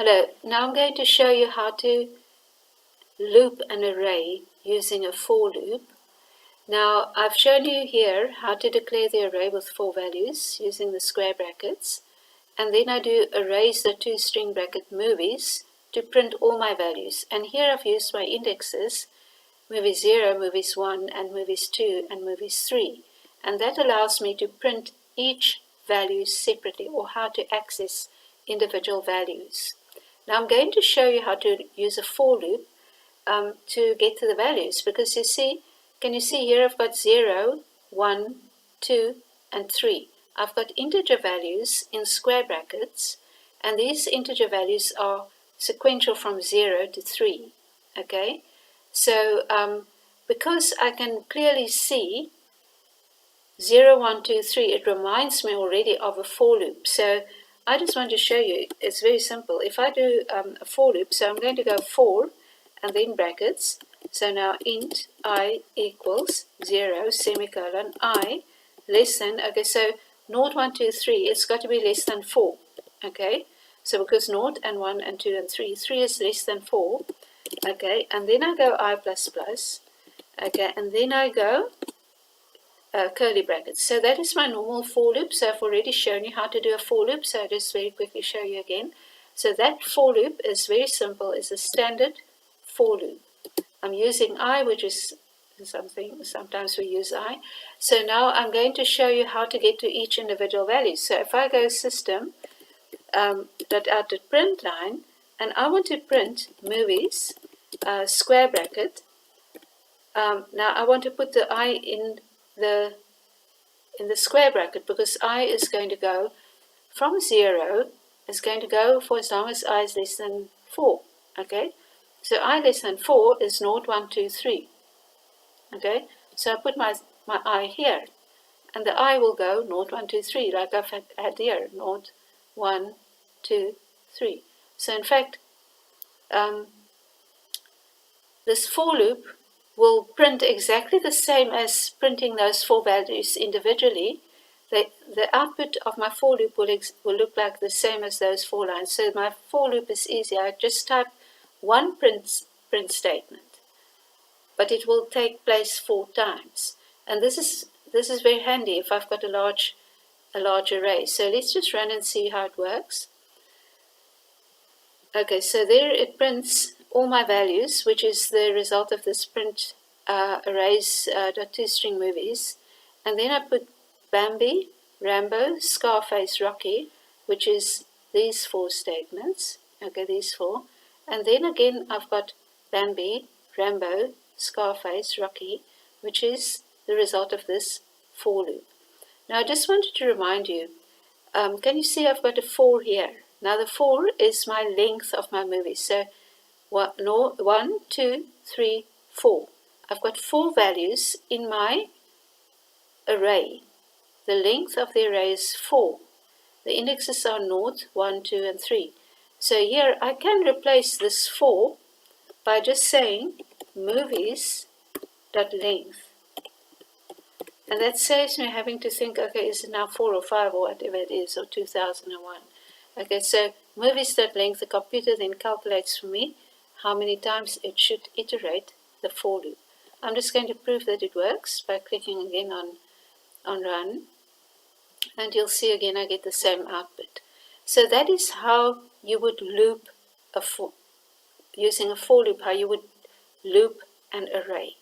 Hello, now I'm going to show you how to loop an array using a for loop. Now I've shown you here how to declare the array with 4 values using the square brackets, and then I do erase the 2 string bracket movies to print all my values. And here I've used my indexes, movies 0, movies 1, and movies 2, and movies 3. And that allows me to print each value separately, or how to access individual values. Now I'm going to show you how to use a for loop to get to the values, because can you see here I've got 0, 1, 2, and 3. I've got integer values in square brackets, and these integer values are sequential from 0 to 3. Okay, so because I can clearly see 0, 1, 2, 3, it reminds me already of a for loop. So I just want to show you, it's very simple. If I do a for loop, so I'm going to go for and then brackets. So now int I equals 0, semicolon, I less than, okay, so 0, 1, 2, 3, it's got to be less than 4. Okay, so because 0 and 1 and 2 and 3, 3 is less than 4. Okay, and then I go I plus plus. Okay, and then I go curly brackets. So that is my normal for loop. So I've already shown you how to do a for loop, so I'll just very quickly show you again. So that for loop is very simple. It's a standard for loop. I'm using I, which is sometimes we use I. So now I'm going to show you how to get to each individual value. So if I go system dot out to print line, and I want to print movies, square bracket. Now I want to put the I in the square bracket, because I is going to go from 0, is going to go for as long as I is less than 4. Okay, so I less than 4 is 0, 1, 2, 3. Okay, so I put my I here, and the I will go 0, 1, 2, 3, like I've had here, 0, 1, 2, 3. So in fact, this for loop will print exactly the same as printing those 4 values individually. The output of my for loop will look like the same as those 4 lines. So my for loop is easy. I just type one print statement, but it will take place 4 times. And this is very handy if I've got a large array. So let's just run and see how it works. Okay, so there it prints all my values, which is the result of this print arrays .toString movies. And then I put Bambi, Rambo, Scarface, Rocky, which is these 4 statements. Okay, these 4. And then again I've got Bambi, Rambo, Scarface, Rocky, which is the result of this for loop. Now I just wanted to remind you, can you see I've got a 4 here? Now the 4 is my length of my movie. So 1, 2, 3, 4. I've got 4 values in my array. The length of the array is 4. The indexes are 0, 1, 2, and 3. So here I can replace this 4 by just saying movies.length. And that saves me having to think, okay, is it now 4 or 5 or whatever it is, or 2001. Okay, so movies.length, the computer then calculates for me how many times it should iterate the for loop. I'm just going to prove that it works by clicking again on run, and you'll see again I get the same output. So that is how you would loop using a for loop, how you would loop an array.